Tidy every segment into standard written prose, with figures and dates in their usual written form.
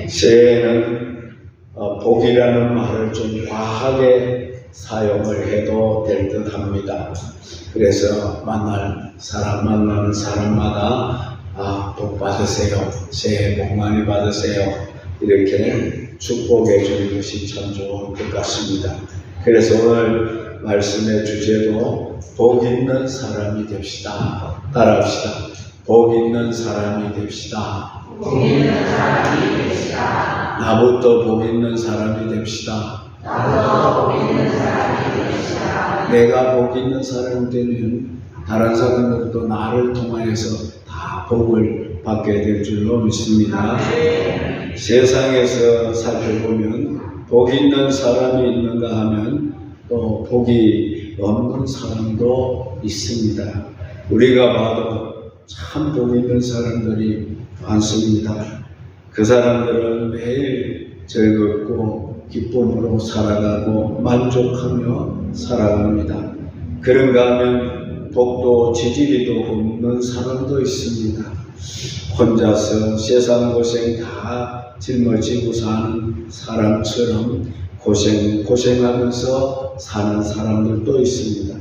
새해에는 복이라는 말을 좀 과하게 사용을 해도 될 듯 합니다. 그래서 만나는 사람마다 복 받으세요, 새해 복 많이 받으세요, 이렇게 축복해 주는 것이 참 좋을 것 같습니다. 그래서 오늘 말씀의 주제도 복 있는 사람이 됩시다. 따라합시다. 복 있는 사람이 됩시다. 복 있는 사람이 됩시다. 나부터 복 있는 사람이 됩시다. 나부터 복 있는 사람이 됩시다. 내가 복 있는 사람이 되면 다른 사람들도 나를 통하여서 다 복을 받게 될 줄로 믿습니다. 세상에서 살펴보면 복 있는 사람이 있는가 하면 또 복이 없는 사람도 있습니다. 우리가 봐도 참 복 있는 사람들이 많습니다. 그 사람들은 매일 즐겁고 기쁨으로 살아가고 만족하며 살아갑니다. 그런가 하면 복도 지지리도 없는 사람도 있습니다. 혼자서 세상 고생 다 짊어지고 사는 사람처럼 고생하면서 사는 사람들도 있습니다.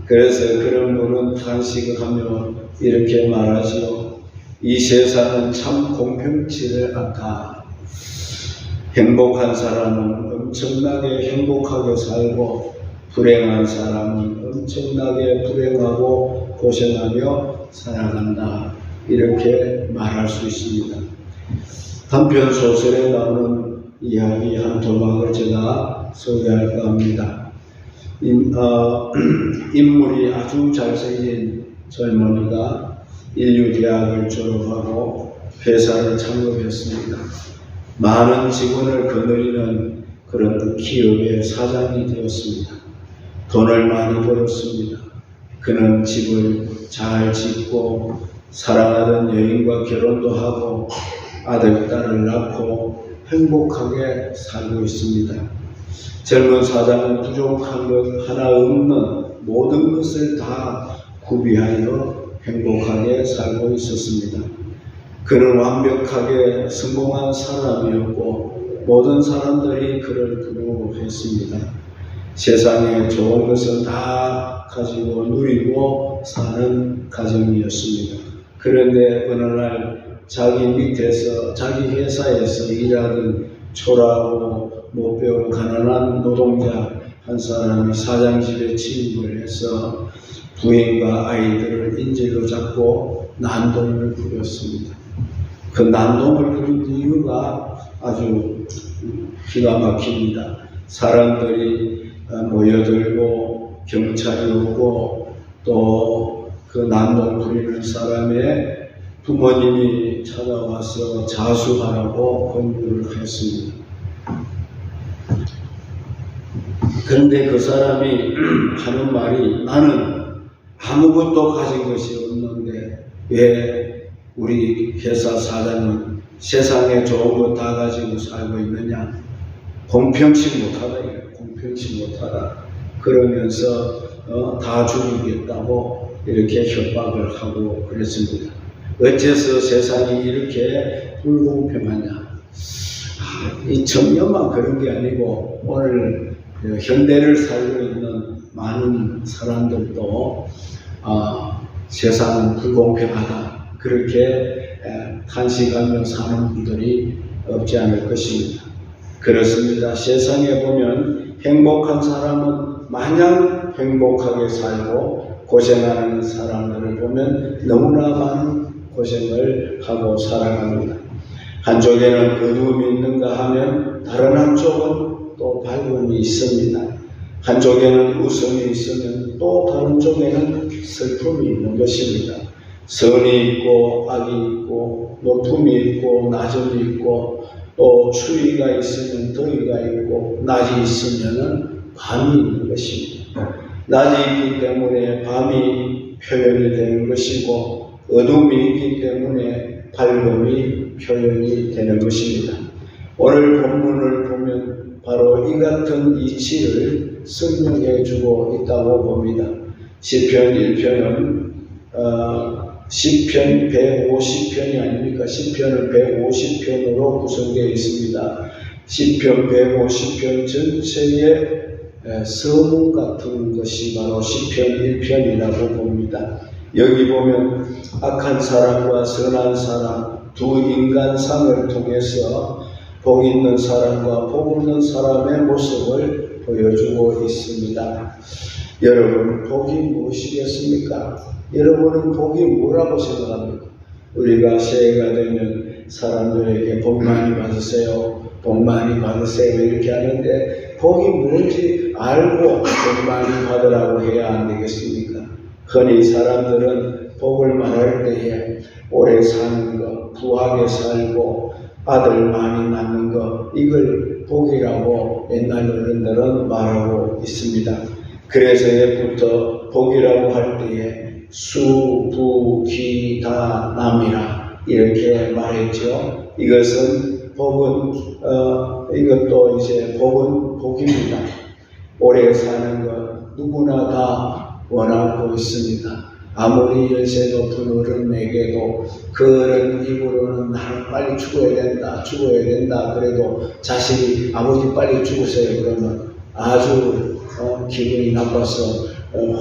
그래서 그런 분은 탄식을 하며 이렇게 말하지요. 이 세상은 참 공평치를 않다. 행복한 사람은 엄청나게 행복하게 살고 불행한 사람은 엄청나게 불행하고 고생하며 살아간다. 이렇게 말할 수 있습니다. 단편 소설에 나오는 이야기 한 조각을 제가 소개할까 합니다. 인물이 아주 잘생긴 젊은이가 인류대학을 졸업하고 회사를 창업했습니다. 많은 직원을 거느리는 그런 기업의 사장이 되었습니다. 돈을 많이 벌었습니다. 그는 집을 잘 짓고 사랑하는 여인과 결혼도 하고 아들, 딸을 낳고 행복하게 살고 있습니다. 젊은 사장은 부족한 것 하나 없는 모든 것을 다 구비하여 행복하게 살고 있었습니다. 그는 완벽하게 성공한 사람이었고 모든 사람들이 그를 부러워했습니다. 세상에 좋은 것을 다 가지고 누리고 사는 가정이었습니다. 그런데 어느 날 자기 밑에서 자기 회사에서 일하던 초라하고 못 배운 가난한 노동자 한 사람이 사장 집에 침입을 해서 부인과 아이들을 인질로 잡고 난동을 부렸습니다. 그 난동을 부린 이유가 아주 기가 막힙니다. 사람들이 모여들고 경찰이 오고 또 그 난동 부리는 사람의 부모님이 찾아와서 자수하라고 권유를 했습니다. 그런데 그 사람이 하는 말이 나는 아무것도 가진 것이 없는데 왜 우리 회사 사장은 세상에 좋은 거 다 가지고 살고 있느냐? 공평치 못하다. 공평치 못하다. 그러면서 다 죽이겠다고 이렇게 협박을 하고 그랬습니다. 어째서 세상이 이렇게 불공평하냐? 이 청년만 그런 게 아니고 오늘 현대를 살고 있는 많은 사람들도 세상은 불공평하다. 그렇게 탄식하며 사는 분들이 없지 않을 것입니다. 그렇습니다. 세상에 보면 행복한 사람은 마냥 행복하게 살고 고생하는 사람들을 보면 너무나 많은 고생을 하고 살아갑니다. 한쪽에는 어두움이 있는가 하면 다른 한쪽은 또 밝음이 있습니다. 한쪽에는 웃음이 있으면 또 다른 쪽에는 슬픔이 있는 것입니다. 선이 있고 악이 있고 높음이 있고 낮음이 있고 또 추위가 있으면 더위가 있고 낮이 있으면 밤이 있는 것입니다. 낮이 있기 때문에 밤이 표현이 되는 것이고 어둠이 있기 때문에 밝음이 표현이 되는 것입니다. 오늘 본문을 보면 바로 이 같은 이치를 설명해 주고 있다고 봅니다. 시편 1편은 시편 150편이 아닙니까? 시편은 150편으로 구성되어 있습니다. 시편 150편 전체의 서문 같은 것이 바로 시편 1편이라고 봅니다. 여기 보면 악한 사람과 선한 사람 두 인간상을 통해서 복 있는 사람과 복 없는 사람의 모습을 보여주고 있습니다. 여러분, 복이 무엇이겠습니까? 여러분은 복이 뭐라고 생각합니까? 우리가 새해가 되면 사람들에게 복 많이 받으세요, 복 많이 받으세요 이렇게 하는데 복이 뭔지 알고 복 많이 받으라고 해야 안 되겠습니까? 흔히 사람들은 복을 말할 때에 오래 사는 것, 부하게 살고 아들 많이 낳는 것, 이걸 복이라고 옛날 어른들은 말하고 있습니다. 그래서 옛부터 복이라고 할 때에 수, 부, 기, 다, 남이라 이렇게 말했죠. 이것은 복은 이것도 이제 복은 복입니다. 오래 사는 것 누구나 다 원하고 있습니다. 아무리 연세 높은 어른에게도 그 어른 입으로는 나는 빨리 죽어야 된다 그래도 자식이 아버지 빨리 죽으세요 그러면 아주 기분이 나빠서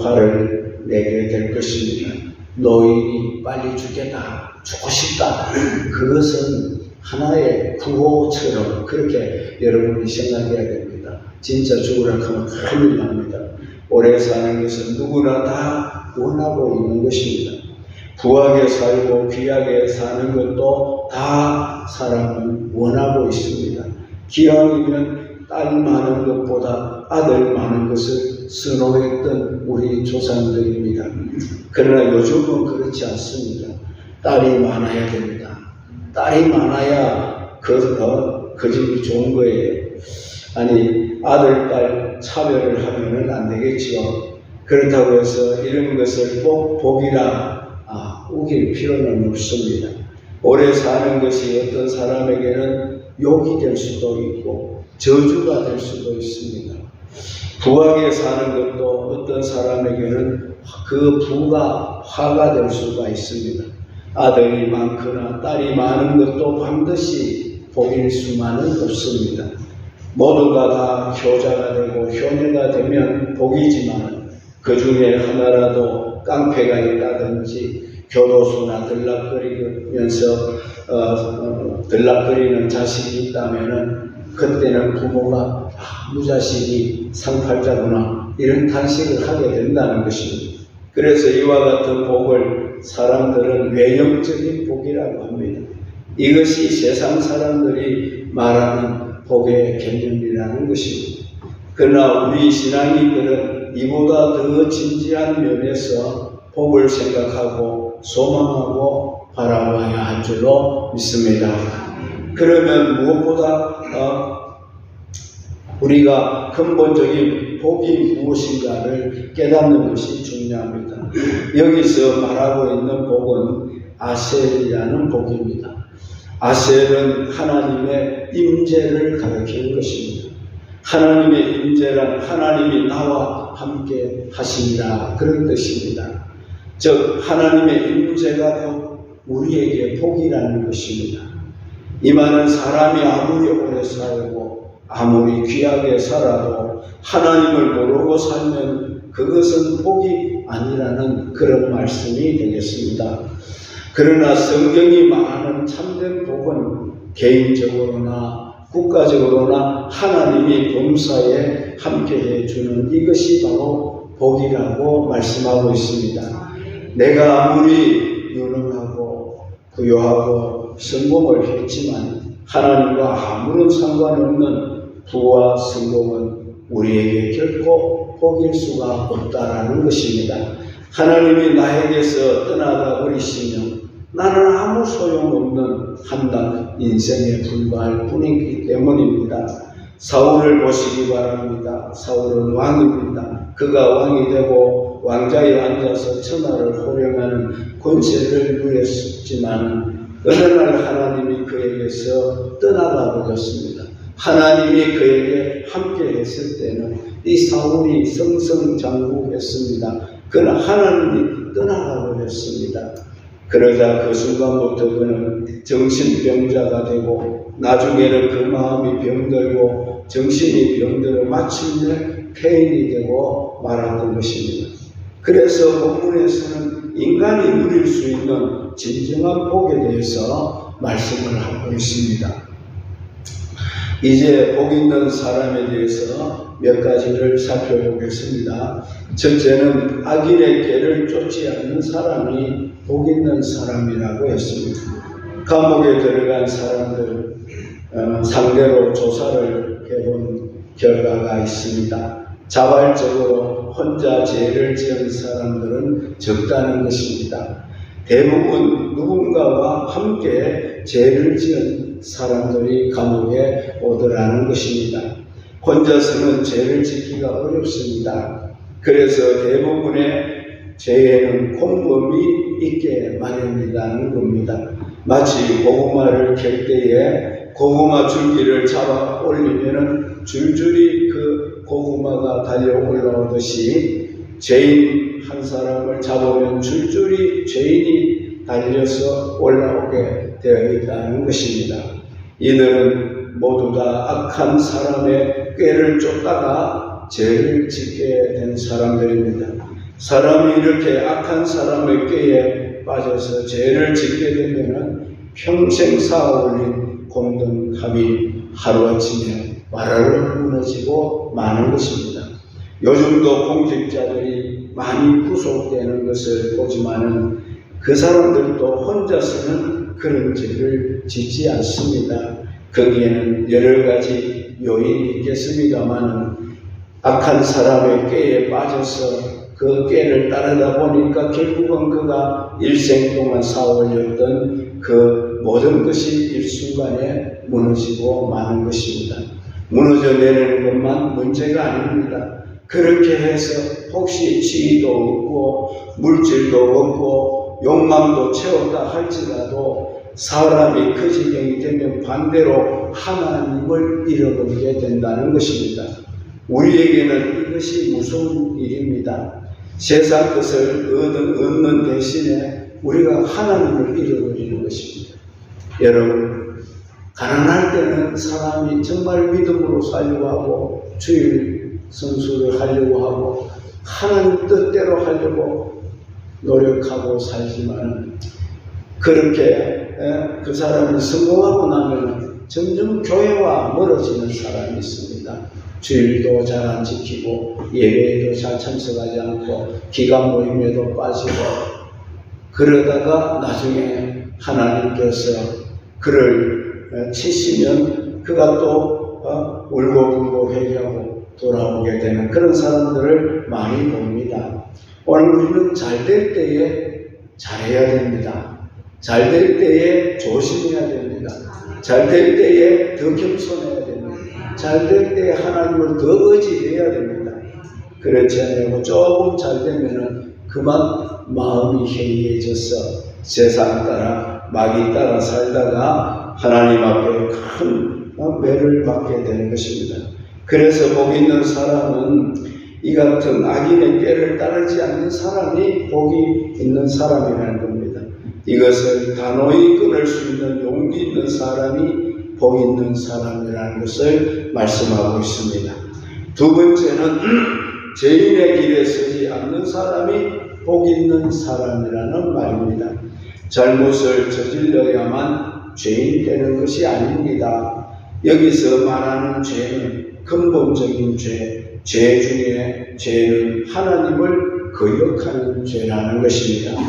화를 내게 될 것입니다. 노인이 빨리 죽고 싶다. 그것은 하나의 구호처럼 그렇게 여러분이 생각해야 됩니다. 진짜 죽으라 하면 큰일 납니다. 오래 사는 것은 누구나 다 원하고 있는 것입니다. 부하게 살고 귀하게 사는 것도 다 사람은 원하고 있습니다. 기왕이면 딸 많은 것보다 아들 많은 것을 선호했던 우리 조상들입니다. 그러나 요즘은 그렇지 않습니다. 딸이 많아야 됩니다. 딸이 많아야 그 집이 좋은 거예요. 아니, 아들, 딸 차별을 하면은 안 되겠지요. 그렇다고 해서 이런 것을 꼭 복이라 우길 필요는 없습니다. 오래 사는 것이 어떤 사람에게는 욕이 될 수도 있고 저주가 될 수도 있습니다. 부하게 사는 것도 어떤 사람에게는 그 부가 화가 될 수가 있습니다. 아들이 많거나 딸이 많은 것도 반드시 복일 수만은 없습니다. 모두가 다 효자가 되고 효녀가 되면 복이지만 그 중에 하나라도 깡패가 있다든지 교도소나 들락거리면서 들락거리는 자식이 있다면은 그때는 부모가 무자식이 상팔자구나 이런 탄식을 하게 된다는 것입니다. 그래서 이와 같은 복을 사람들은 외형적인 복이라고 합니다. 이것이 세상 사람들이 말하는 복의 개념이라는 것입니다. 그러나 우리 신앙인들은 이보다 더 진지한 면에서 복을 생각하고 소망하고 바라봐야 할 줄로 믿습니다. 그러면 무엇보다 우리가 근본적인 복이 무엇인가를 깨닫는 것이 중요합니다. 여기서 말하고 있는 복은 아셀이라는 복입니다. 아셀은 하나님의 임재를 가리키는 것입니다. 하나님의 임재란 하나님이 나와 함께 하시니라 그런 뜻입니다. 즉 하나님의 임재가 우리에게 복이라는 것입니다. 이 말은 사람이 아무리 오래 살고 아무리 귀하게 살아도 하나님을 모르고 살면 그것은 복이 아니라는 그런 말씀이 되겠습니다. 그러나 성경이 말하는 참된 복은 개인적으로나 국가적으로나 하나님이 범사에 함께해 주는 이것이 바로 복이라고 말씀하고 있습니다. 내가 아무리 유능하고 부유하고 성공을 했지만 하나님과 아무런 상관없는 부와 성공은 우리에게 결코 복일 수가 없다라는 것입니다. 하나님이 나에게서 떠나가 버리시면 나는 아무 소용없는 한낱 인생에 불과할 뿐이기 때문입니다. 사울을 보시기 바랍니다. 사울은 왕입니다. 그가 왕이 되고 왕자에 앉아서 천하를 호령하는 권세를 누렸지만 어느 날 하나님이 그에게서 떠나가 버렸습니다. 하나님이 그에게 함께 했을 때는 이 사울이 승승장구했습니다. 그러나 하나님이 떠나가 버렸습니다. 그러자 그 순간부터 그는 정신병자가 되고 나중에는 그 마음이 병들고 정신이 병들어 마침내 폐인이 되고 말았던 것입니다. 그래서 본문에서는 인간이 누릴 수 있는 진정한 복에 대해서 말씀을 하고 있습니다. 이제 복 있는 사람에 대해서 몇 가지를 살펴보겠습니다. 첫째는 악인의 꾀를 쫓지 않는 사람이 복 있는 사람이라고 했습니다. 감옥에 들어간 사람들 상대로 조사를 해본 결과가 있습니다. 자발적으로 혼자 죄를 지은 사람들은 적다는 것입니다. 대부분 누군가와 함께 죄를 지은 사람들이 감옥에 오더라는 것입니다. 혼자서는 죄를 짓기가 어렵습니다. 그래서 대부분의 죄에는 공범이 있게 마련이라는 겁니다. 마치 고구마를 캘 때에 고구마 줄기를 잡아 올리면은 줄줄이 그 고구마가 달려 올라오듯이 죄인 한 사람을 잡으면 줄줄이 죄인이 달려서 올라오게 되어 있다는 것입니다. 이들은 모두 다 악한 사람의 꾀를 쫓다가 죄를 짓게 된 사람들입니다. 사람이 이렇게 악한 사람의 꾀에 빠져서 죄를 짓게 되면 평생 쌓아올린 공동탑이 하루아침에 와르르 무너지고 마는 것입니다. 요즘도 공직자들이 많이 구속되는 것을 보지만은 그 사람들도 혼자서는 그런 죄를 짓지 않습니다. 거기에는 여러 가지 요인이 있겠습니다만은 악한 사람의 꾀에 빠져서 그 꾀를 따르다 보니까 결국은 그가 일생 동안 쌓아올렸던 그 모든 것이 일순간에 무너지고 마는 것입니다. 무너져 내리는 것만 문제가 아닙니다. 그렇게 해서 혹시 지위도 없고 물질도 없고 욕망도 채웠다 할지라도 사람이 그 지경이 되면 반대로 하나님을 잃어버리게 된다는 것입니다. 우리에게는 이것이 무서운 일입니다. 세상 것을 얻는 대신에 우리가 하나님을 잃어버리는 것입니다. 여러분, 가난할 때는 사람이 정말 믿음으로 살려고 하고 주일 성수를 하려고 하고 하나님 뜻대로 하려고 노력하고 살지만 그렇게 그 사람이 성공하고 나면 점점 교회와 멀어지는 사람이 있습니다. 주일도 잘 안 지키고 예배에도 잘 참석하지 않고 기간 모임에도 빠지고 그러다가 나중에 하나님께서 그를 치시면 그가 또 울고불고 회개하고 돌아오게 되는 그런 사람들을 많이 봅니다. 오늘 우리는 잘 될 때에 잘해야 됩니다. 잘 될 때에 조심해야 됩니다. 잘 될 때에 더 겸손해야 됩니다. 잘 될 때에 하나님을 더 의지해야 됩니다. 그렇지 않고 조금 잘 되면은 그만 마음이 해이해져서 세상 따라 마귀 따라 살다가 하나님 앞에 큰 매를 받게 되는 것입니다. 그래서 복 있는 사람은 이 같은 악인의 꾀를 따르지 않는 사람이 복이 있는 사람이라는 겁니다. 이것을 단호히 끊을 수 있는 용기 있는 사람이 복 있는 사람이라는 것을 말씀하고 있습니다. 두 번째는 죄인의 길에 서지 않는 사람이 복 있는 사람이라는 말입니다. 잘못을 저질러야만 죄인 되는 것이 아닙니다. 여기서 말하는 죄는 근본적인 죄 중에 죄는 하나님을 거역하는 죄라는 것입니다.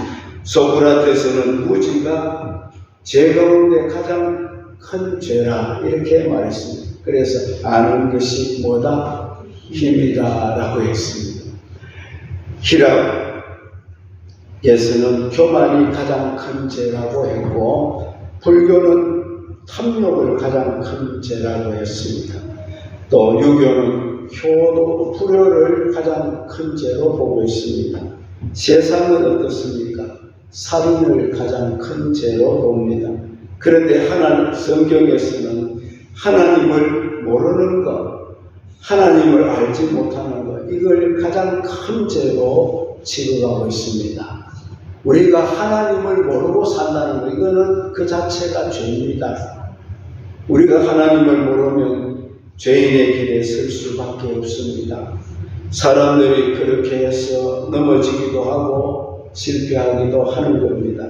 소크라테스는 무지가 죄 가운데 가장 큰 죄라 이렇게 말했습니다. 그래서 아는 것이 뭐다? 힘이다 라고 했습니다. 히락에서는 교만이 가장 큰 죄라고 했고 불교는 탐욕을 가장 큰 죄라고 했습니다. 또 유교는 효도, 불효를 가장 큰 죄로 보고 있습니다. 세상은 어떻습니까? 살인을 가장 큰 죄로 봅니다. 그런데 성경에서는 하나님을 모르는 것, 하나님을 알지 못하는 것, 이걸 가장 큰 죄로 취급하고 있습니다. 우리가 하나님을 모르고 거는 그 자체가 죄입니다. 우리가 하나님을 모르면 죄인의 길에 설 수밖에 없습니다. 사람들이 그렇게 해서 넘어지기도 하고 실패하기도 하는 겁니다.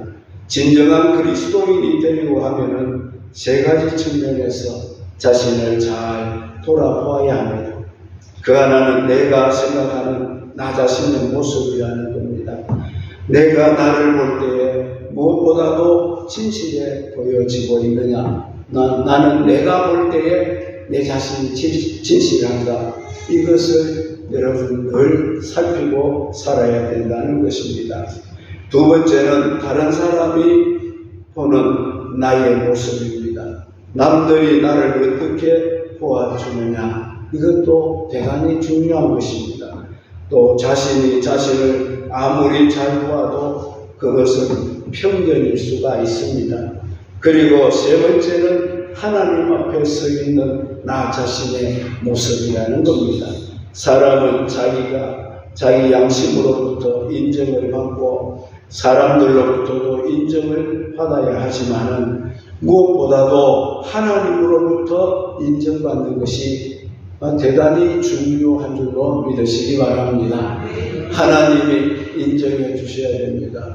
진정한 그리스도인이 되려고 하면은 세 가지 측면에서 자신을 잘 돌아보아야 합니다. 그 하나는 내가 생각하는 나 자신의 모습이라는 겁니다. 내가 나를 볼 때에 무엇보다도 진실해 보여지고 있느냐? 나는 내가 볼 때에 내 자신이 진실한가? 이것을 여러분 늘 살피고 살아야 된다는 것입니다. 두 번째는 다른 사람이 보는 나의 모습입니다. 남들이 나를 어떻게 보아주느냐? 이것도 대단히 중요한 것입니다. 또 자신이 자신을 아무리 잘 보아도 그것은 편견일 수가 있습니다. 그리고 세 번째는 하나님 앞에 서 있는 나 자신의 모습이라는 겁니다. 사람은 자기 양심으로부터 인정을 받고 사람들로부터도 인정을 받아야 하지만은 무엇보다도 하나님으로부터 인정받는 것이 대단히 중요한 줄로 믿으시기 바랍니다. 하나님이 인정해 주셔야 됩니다.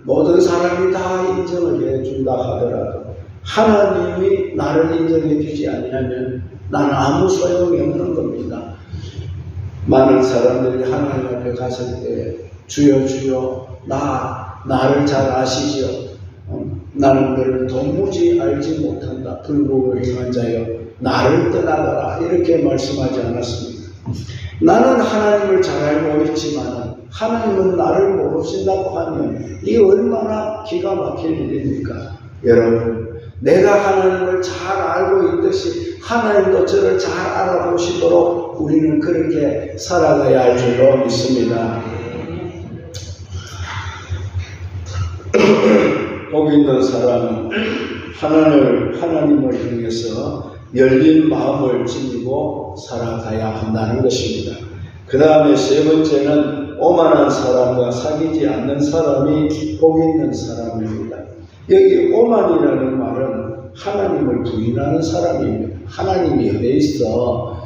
모든 사람이 다 인정을 해 준다 하더라도 하나님이 나를 인정해 주지 아니하면 나는 아무 소용이 없는 겁니다. 많은 사람들이 하나님 앞에 갔을 때 주여 주여 나를 잘 아시지요. 나는 너를 도무지 알지 못한다. 불복을 행한 자여 나를 떠나가라. 이렇게 말씀하지 않았습니다. 나는 하나님을 잘 알고 있지만 하나님은 나를 모르신다고 하면 이게 얼마나 기가 막힐 일입니까? 여러분, 내가 하나님을 잘 알고 있듯이 하나님도 저를 잘 알아보시도록 우리는 그렇게 살아가야 할 줄로 믿습니다. 복 있는 사람은 하나님을 향해서 열린 마음을 지니고 살아가야 한다는 것입니다. 그 다음에 세 번째는 오만한 사람과 사귀지 않는 사람이 복 있는 사람입니다. 여기 오만이라는 말은 하나님을 부인하는 사람입니다. 하나님이 어디 있어?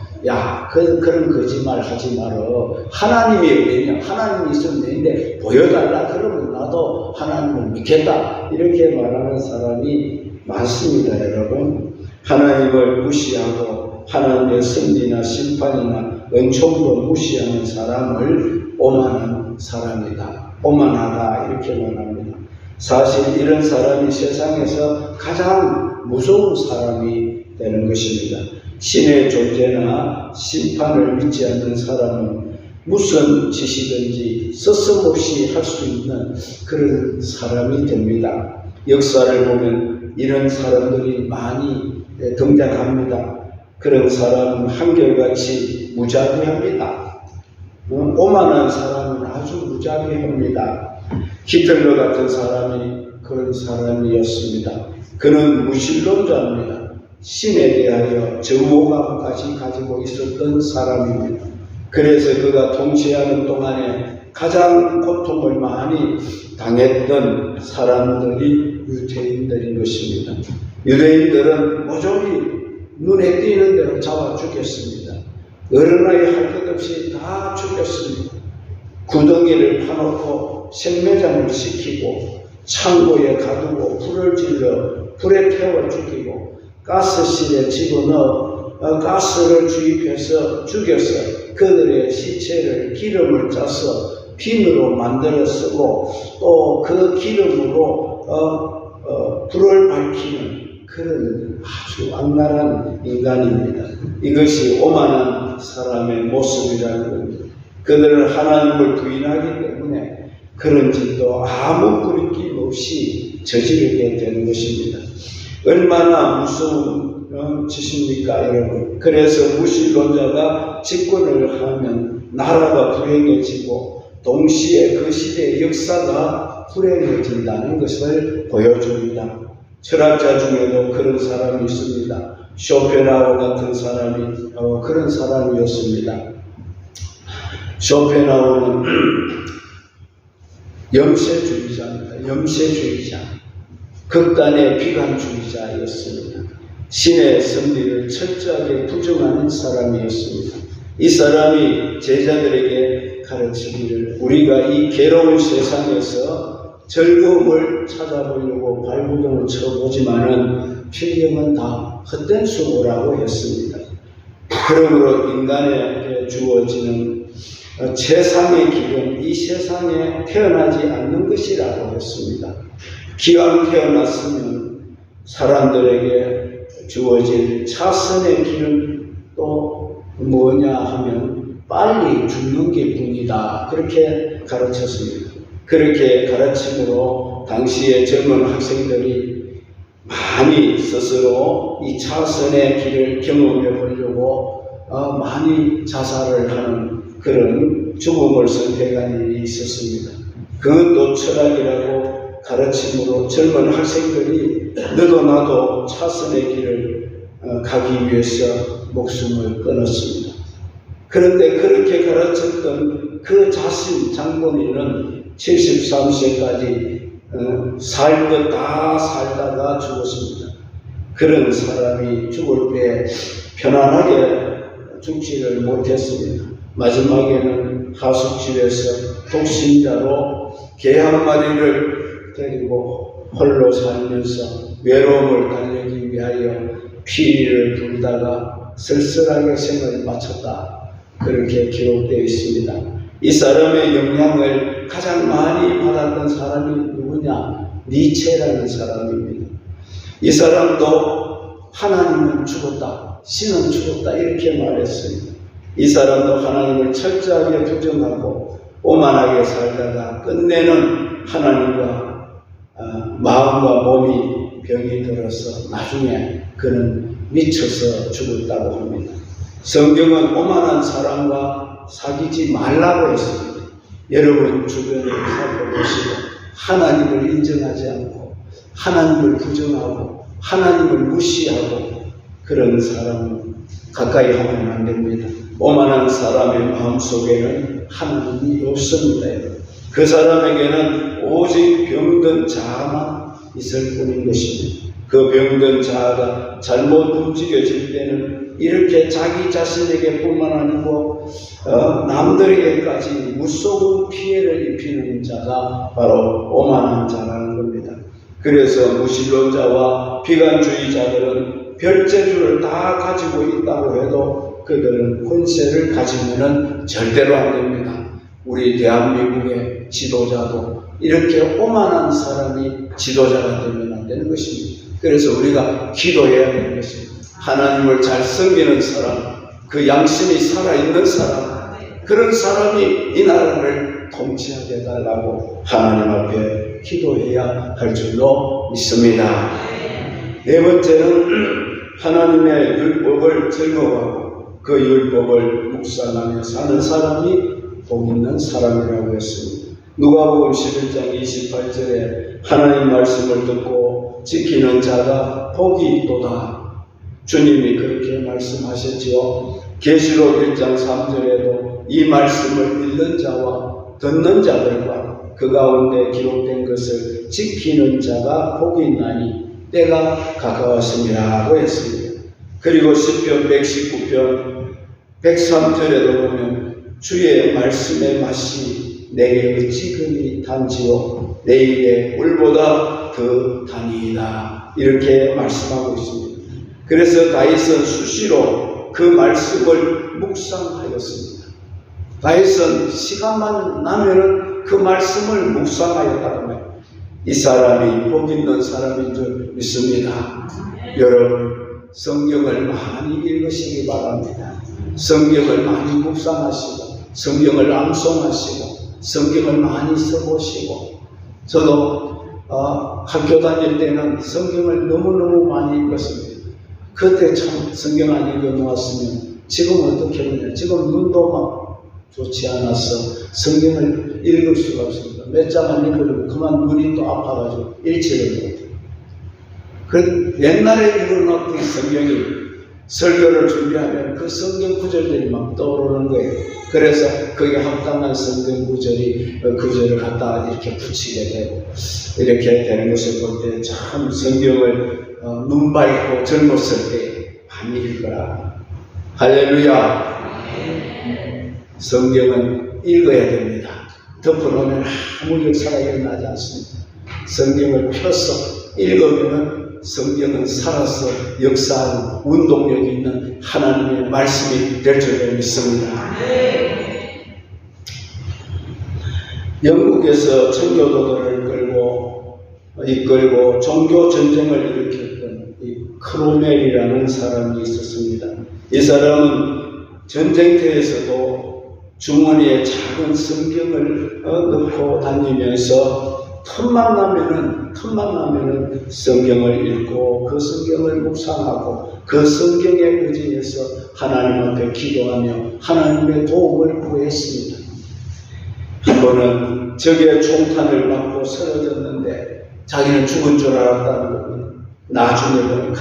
그런 거짓말 하지 말어. 하나님이 어디 있냐? 하나님이 있으면 되는데 보여달라. 그러면 나도 하나님을 믿겠다. 이렇게 말하는 사람이 많습니다, 여러분. 하나님을 무시하고 하나님의 섭리나 심판이나 은총도 무시하는 사람을 오만한 사람이다. 오만하다. 이렇게 말합니다. 사실 이런 사람이 세상에서 가장 무서운 사람이 되는 것입니다. 신의 존재나 심판을 믿지 않는 사람은 무슨 짓이든지 서슴없이 할 수 있는 그런 사람이 됩니다. 역사를 보면 이런 사람들이 많이 등장합니다. 그런 사람은 한결같이 무자비합니다. 오만한 사람은 아주 무자비합니다. 히틀러 같은 사람이 그런 사람이었습니다. 그는 무신론자입니다. 신에 대하여 정오감까지 가지고 있었던 사람입니다. 그래서 그가 통치하는 동안에 가장 고통을 많이 당했던 사람들이 유대인들인 것입니다. 유대인들은 모조리 눈에 띄는 대로 잡아 죽였습니다. 어른아이 할 것 없이 다 죽였습니다. 구덩이를 파놓고 생매장을 시키고 창고에 가두고 불을 질러 불에 태워 죽이고 가스실에 집어넣어 가스를 주입해서 죽여서 그들의 시체를 기름을 짜서 빈으로 만들어 쓰고 또 그 기름으로 불을 밝히는 그런 아주 악랄한 인간입니다. 이것이 오만한 사람의 모습이라는 겁니다. 그들은 하나님을 부인하기 때문에 그런 짓도 아무 거리낌 없이 저지르게 되는 것입니다. 얼마나 무서운 짓입니까, 여러분? 그래서 무신론자가 집권을 하면 나라가 불행해지고 동시에 그 시대의 역사가 불행해진다는 것을 보여줍니다. 철학자 중에도 그런 사람이 있습니다. 쇼펜하우어 같은 사람이 그런 사람이었습니다. 쇼펜하우어는 염세주의자입니다. 염세주의자. 극단의 비관주의자였습니다. 신의 섭리를 철저하게 부정하는 사람이었습니다. 이 사람이 제자들에게 가르치기를 우리가 이 괴로운 세상에서 즐거움을 찾아보려고 발구동을 쳐보지만은 필경은 다 헛된 수고라고 했습니다. 그러므로 인간에게 주어지는 최상의 길은 이 세상에 태어나지 않는 것이라고 했습니다. 기왕 태어났으면 사람들에게 주어질 차선의 길은 또 뭐냐 하면 빨리 죽는 게 뿐이다. 그렇게 가르쳤습니다. 그렇게 가르침으로 당시의 젊은 학생들이 많이 스스로 이 차선의 길을 경험해 보려고 많이 자살을 하는 그런 죽음을 선택한 일이 있었습니다. 그것도 철학이라고 가르침으로 젊은 학생들이 너도 나도 차선의 길을 가기 위해서 목숨을 끊었습니다. 그런데 그렇게 가르쳤던 그 자신 장본인은 73세까지 살 것 다 살다가 죽었습니다. 그런 사람이 죽을 때 편안하게 죽지를 못했습니다. 마지막에는 하숙집에서 독신자로 개 한 마리를 데리고 홀로 살면서 외로움을 달래기 위하여 피리를 불다가 쓸쓸하게 생을 마쳤다. 그렇게 기록되어 있습니다. 이 사람의 영향을 가장 많이 받았던 사람이 누구냐? 니체라는 사람입니다. 이 사람도 하나님은 죽었다, 신은 죽었다 이렇게 말했습니다. 이 사람도 하나님을 철저하게 부정하고 오만하게 살다가 끝내는 하나님과 마음과 몸이 병이 들어서 나중에 그는 미쳐서 죽었다고 합니다. 성경은 오만한 사람과 사귀지 말라고 했습니다. 여러분 주변에 살펴보시고 하나님을 인정하지 않고 하나님을 부정하고 하나님을 무시하고 그런 사람은 가까이 하면 안 됩니다. 오만한 사람의 마음속에는 하나님이 없습니다. 그 사람에게는 오직 병든 자아만 있을 뿐인 것입니다. 그 병든 자아가 잘못 움직여질 때는 이렇게 자기 자신에게 뿐만 아니고 남들에게까지 무속은 피해를 입히는 자가 바로 오만한 자라는 겁니다. 그래서 무신론자와 비관주의자들은 별재주를 다 가지고 있다고 해도 그들은 권세를 가지면은 절대로 안 됩니다. 우리 대한민국의 지도자도 이렇게 오만한 사람이 지도자가 되면 안 되는 것입니다. 그래서 우리가 기도해야 되는 것입니다. 하나님을 잘 섬기는 사람, 그 양심이 살아있는 사람, 그런 사람이 이 나라를 통치하게 해달라고 하나님 앞에 기도해야 할 줄로 믿습니다. 네 번째는 하나님의 율법을 즐거워하고 그 율법을 묵상하며 사는 사람이 복 있는 사람이라고 했습니다. 누가복음 11장 28절에 하나님 말씀을 듣고 지키는 자가 복이 있도다. 주님이 그렇게 말씀하셨지요. 계시록 1장 3절에도 이 말씀을 읽는 자와 듣는 자들과 그 가운데 기록된 것을 지키는 자가 복이 있나니 때가 가까웠습니다라고 했습니다. 그리고 시편 119편 103절에도 보면 주의 말씀의 맛이 내게 어찌 그리 단지요 내 입에 물보다 더 단이다 이렇게 말씀하고 있습니다. 그래서 다윗은 수시로 그 말씀을 묵상하였습니다. 다윗은 시간만 나면은 그 말씀을 묵상하였다고 합니다. 이 사람이 복 있는 사람인 줄 믿습니다. 여러분 성경을 많이 읽으시기 바랍니다. 성경을 많이 묵상하시고 성경을 암송하시고 성경을 많이 써보시고 저도 학교 다닐 때는 성경을 너무너무 많이 읽었습니다. 그때 참 성경 안 읽어놓았으면 지금 어떻게 하느냐. 지금 눈도 막 좋지 않아서 성경을 읽을 수가 없습니다. 몇 장만 읽으려고 그만 눈이 또 아파가지고 일치를 못해요. 그 옛날에 읽어놓던 성경이 설교를 준비하면 그 성경 구절들이 막 떠오르는 거예요. 그래서 거기에 합당한 성경 구절을 갖다 이렇게 붙이게 되고, 이렇게 되는 것을 볼 때 참 성경을 눈 밝고 젊었을 때 많이 읽어라. 할렐루야. 성경은 읽어야 됩니다. 덮어놓으면 아무 역사가 일어나지 않습니다. 성경을 펴서 읽으면 성경은 살아서 역사하는 운동력이 있는 하나님의 말씀이 될 줄 믿습니다. 영국에서 청교도들을 이끌고 종교 전쟁을 일으켰던 이 크로멜이라는 사람이 있었습니다. 이 사람은 전쟁터에서도 주머니에 작은 성경을 넣고 다니면서 틈만 나면은 성경을 읽고 그 성경을 묵상하고 그 성경에 의지해서 하나님 앞에 기도하며 하나님의 도움을 구했습니다. 한 번은 적의 총탄을 맞고 쓰러졌는데 자기는 죽은 줄 알았다는 겁니다. 나중에 보니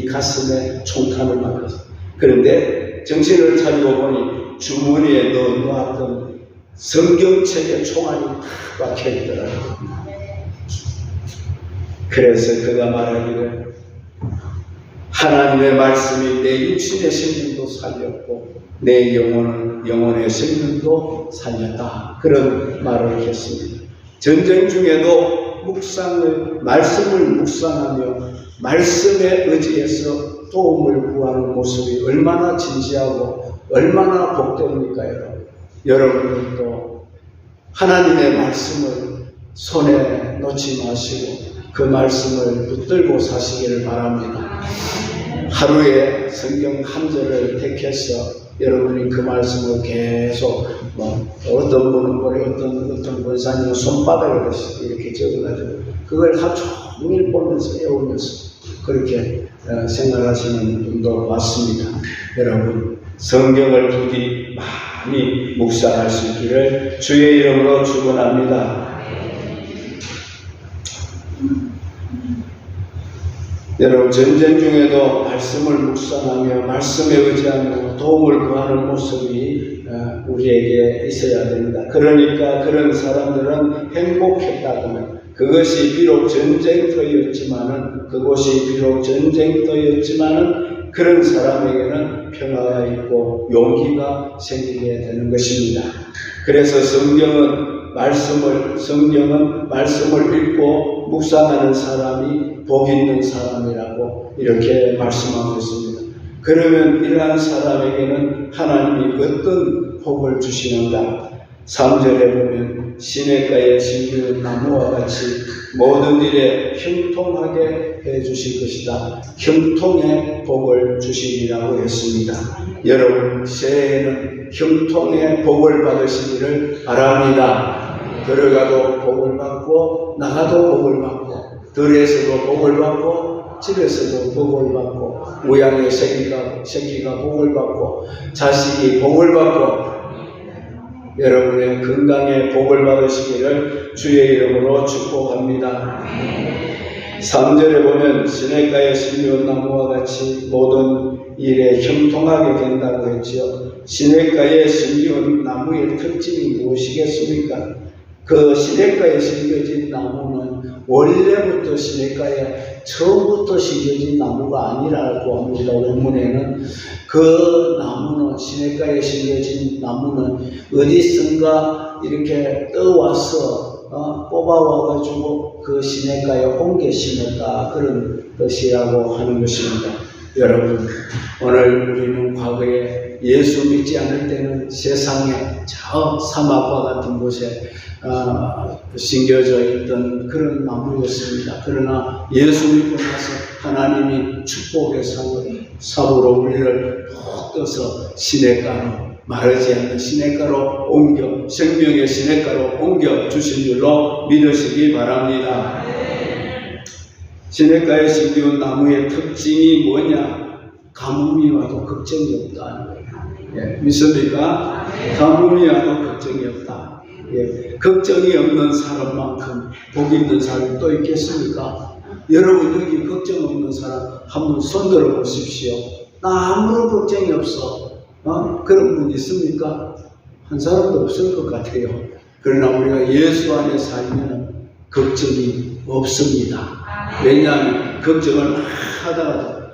가슴에 총탄을 맞았어요. 그런데 정신을 차리고 보니 주머니에 넣어놓았던 성경책의 총알이 탁 박혀있더라고요. 그래서 그가 말하기를 하나님의 말씀이 내 육신의 생명도 살렸고 내 영혼의 생명도 살렸다. 그런 말을 했습니다. 전쟁 중에도 말씀을 묵상하며 말씀에 의지해서 도움을 구하는 모습이 얼마나 진지하고 얼마나 복됩니까, 여러분? 여러분들도 하나님의 말씀을 손에 놓지 마시고 그 말씀을 붙들고 사시기를 바랍니다. 하루에 성경 한 절을 택해서 여러분이 그 말씀을 계속 어떤 분은 머리 어떤 권사님은 손바닥에 이렇게 적어가지고 그걸 하루 종일 보면서 외우면서 그렇게 생각하시는 분도 많습니다. 여러분 성경을 부디 많이 묵상할 수 있기를 주의 이름으로 축원합니다. 여러분 전쟁 중에도 말씀을 묵상하며 말씀에 의지하며 도움을 구하는 모습이 우리에게 있어야 됩니다. 그러니까 그런 사람들은 행복했다고는 그것이 비록 전쟁터였지만은 그런 사람에게는 평화가 있고 용기가 생기게 되는 것입니다. 그래서 성경은 말씀을 읽고 묵상하는 사람이 복 있는 사람이라고 이렇게 말씀하고 있습니다. 그러면 이러한 사람에게는 하나님이 어떤 복을 주시는가? 3절에 보면 시냇가에 심기는 나무와 같이 모든 일에 형통하게 해주실 것이다. 형통의 복을 주시리라고 했습니다. 여러분 새해에는 형통의 복을 받으시기를 바랍니다. 들어가도 복을 받고 나가도 복을 받고 들에서도 복을 받고 집에서도 복을 받고 우양의 새끼가 복을 받고 자식이 복을 받고 여러분의 건강에 복을 받으시기를 주의 이름으로 축복합니다. 3절에 보면 시냇가에 심은 나무와 같이 모든 일에 형통하게 된다고 했지요. 시냇가에 심은 나무의 특징이 무엇이겠습니까? 그 시냇가에 심겨진 나무는 원래부터 시냇가에 처음부터 심겨진 나무가 아니라고 합니다. 원문에는 그 나무는 시냇가에 심겨진 나무는 어디선가 이렇게 떠와서 뽑아와가지고 그 시냇가에 옮겨 심었다 그런 뜻이라고 하는 것입니다. 여러분 오늘 우리는 과거에 예수 믿지 않을 때는 세상에 저 사막과 같은 곳에 심겨져 있던 그런 나무였습니다. 그러나 예수 믿고 나서 하나님이 축복의 삽으로 우리를 푹 떠서 시냇가로 마르지 않는 시냇가로 옮겨 생명의 시냇가로 옮겨 주신 줄로 믿으시기 바랍니다. 시냇가에 심기운 나무의 특징이 뭐냐? 가뭄이 와도 걱정이 없다는 거예요. 예, 믿습니까? 가뭄이 와도 걱정이 없다. 예, 걱정이 없는 사람만큼 복 있는 사람이 또 있겠습니까? 여러분 여기 걱정 없는 사람 한번 손들어 보십시오. 나 아무런 걱정이 없어. 그런 분 있습니까? 한 사람도 없을 것 같아요. 그러나 우리가 예수 안에 살면 걱정이 없습니다. 왜냐하면 걱정을 막 하다가도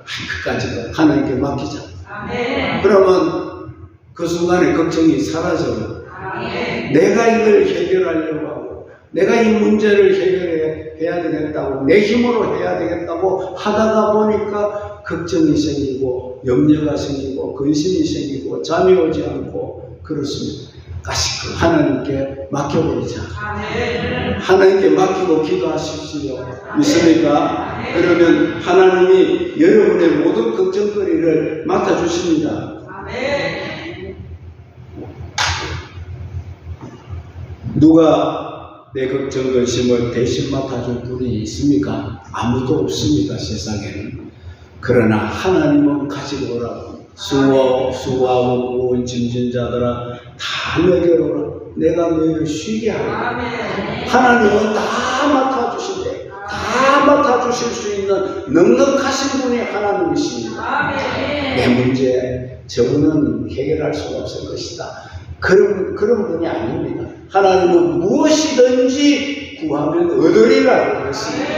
끝까지 하나님께 맡기자. 그러면 그 순간에 걱정이 사라져요. 내가 이걸 해결하려고 하고 내가 이 문제를 해결해야 되겠다고 내 힘으로 해야 되겠다고 하다가 보니까 걱정이 생기고 염려가 생기고 근심이 생기고 잠이 오지 않고 그렇습니다. 다시 하나님께 맡겨버리자. 하나님께 맡기고 기도하십시오. 믿습니까? 그러면 하나님이 여러분의 모든 걱정거리를 맡아주십니다. 누가 내 걱정 근심을 대신 맡아줄 분이 있습니까? 아무도 없습니다. 세상에는. 그러나 하나님은 가지고 오라고. 수고하고 무거운 짐진 자들아 다 내게로 오라. 내가 너희를 쉬게 하리라. 하나님은 다 맡아주신대. 다 맡아주실 수 있는 넉넉하신 분이 하나님이십니다. 내 문제 저분은 해결할 수가 없을 것이다. 그런 분이 아닙니다. 하나님은 무엇이든지 구하면 얻으리라고 했습니다.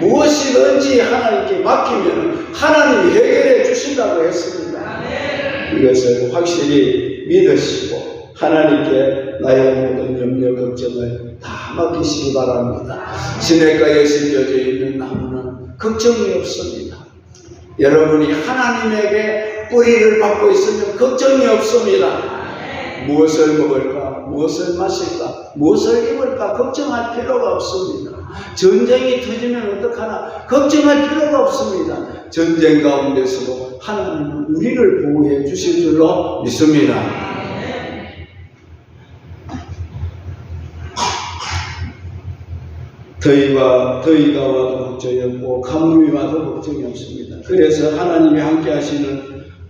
무엇이든지 하나님께 맡기면 하나님이 해결해 주신다고 했습니다. 이것을 확실히 믿으시고 하나님께 나의 모든 염려 걱정을 다 맡기시기 바랍니다. 시냇가에 심겨져 있는 나무는 걱정이 없습니다. 여러분이 하나님에게 뿌리를 받고 있으면 걱정이 없습니다. 무엇을 먹을까? 무엇을 마실까? 무엇을 입을까? 걱정할 필요가 없습니다. 전쟁이 터지면 어떡하나? 걱정할 필요가 없습니다. 전쟁 가운데서도 하나님은 우리를 보호해 주실 줄로 믿습니다. 더위가 와도 걱정이 없고 가뭄이 와도 걱정이 없습니다. 그래서 하나님이 함께 하시는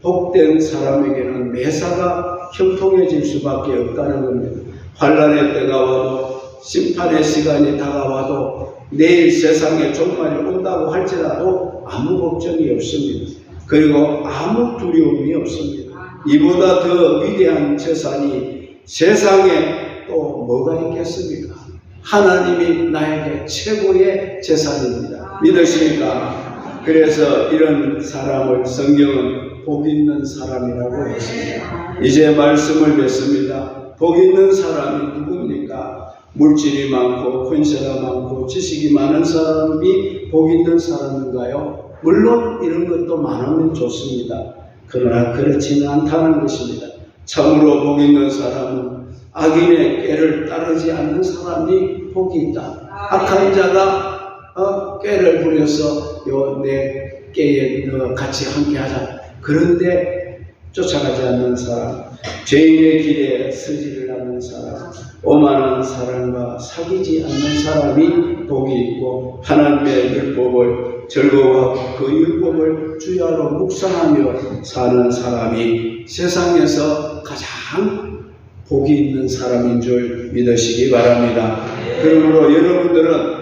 복된 사람에게는 매사가 형통해질 수밖에 없다는 겁니다. 환난의 때가 와도 심판의 시간이 다가와도 내일 세상에 종말이 온다고 할지라도 아무 걱정이 없습니다. 그리고 아무 두려움이 없습니다. 이보다 더 위대한 재산이 세상에 또 뭐가 있겠습니까? 하나님이 나에게 최고의 재산입니다. 믿으십니까? 그래서 이런 사람을 성경은 복 있는 사람이라고 했습니다. 이제 말씀을 맺습니다. 복 있는 사람이 누굽니까? 물질이 많고 권세가 많고 지식이 많은 사람이 복 있는 사람인가요? 물론 이런 것도 많으면 좋습니다. 그러나 그렇지는 않다는 것입니다. 참으로 복 있는 사람은 악인의 꾀를 따르지 않는 사람이 복이 있다. 악한 자가 꾀를 부려서 내 꾀에 같이 함께하자. 그런데 쫓아가지 않는 사람, 죄인의 길에 서지를 않는 사람, 오만한 사람과 사귀지 않는 사람이 복이 있고 하나님의 율법을 즐거워하고 그 율법을 주야로 묵상하며 사는 사람이 세상에서 가장 복이 있는 사람인 줄 믿으시기 바랍니다. 그러므로 여러분들은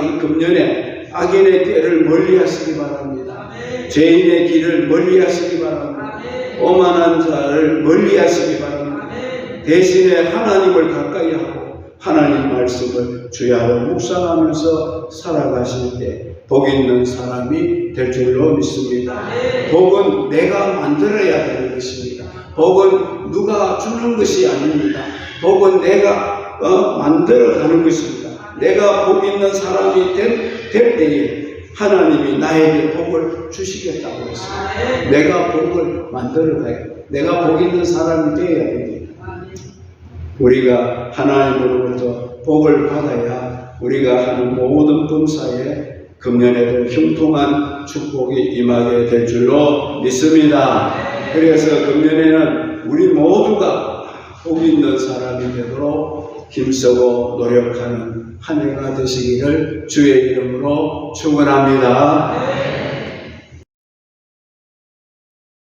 이 금년에 악인의 꾀를 멀리하시기 바랍니다. 죄인의 길을 멀리하시기 바랍니다. 오만한 자를 멀리하시기 바랍니다. 대신에 하나님을 가까이 하고 하나님 말씀을 주야로 묵상하면서 살아가실 때 복 있는 사람이 될 줄로 믿습니다. 복은 내가 만들어야 되는 것입니다. 복은 누가 주는 것이 아닙니다. 복은 내가 만들어가는 것입니다. 내가 복 있는 사람이 될 때에 하나님이 나에게 복을 주시겠다고 했습니다. 내가 복을 만들어가야 돼. 내가 복 있는 사람이 되어야 됩니다. 우리가 하나님으로부터 복을 받아야 우리가 하는 모든 범사에 금년에도 형통한 축복이 임하게 될 줄로 믿습니다. 그래서 금년에는 우리 모두가 복 있는 사람이 되도록 힘쓰고 노력하는 한 해가 되시기를 주의 이름으로 축원합니다.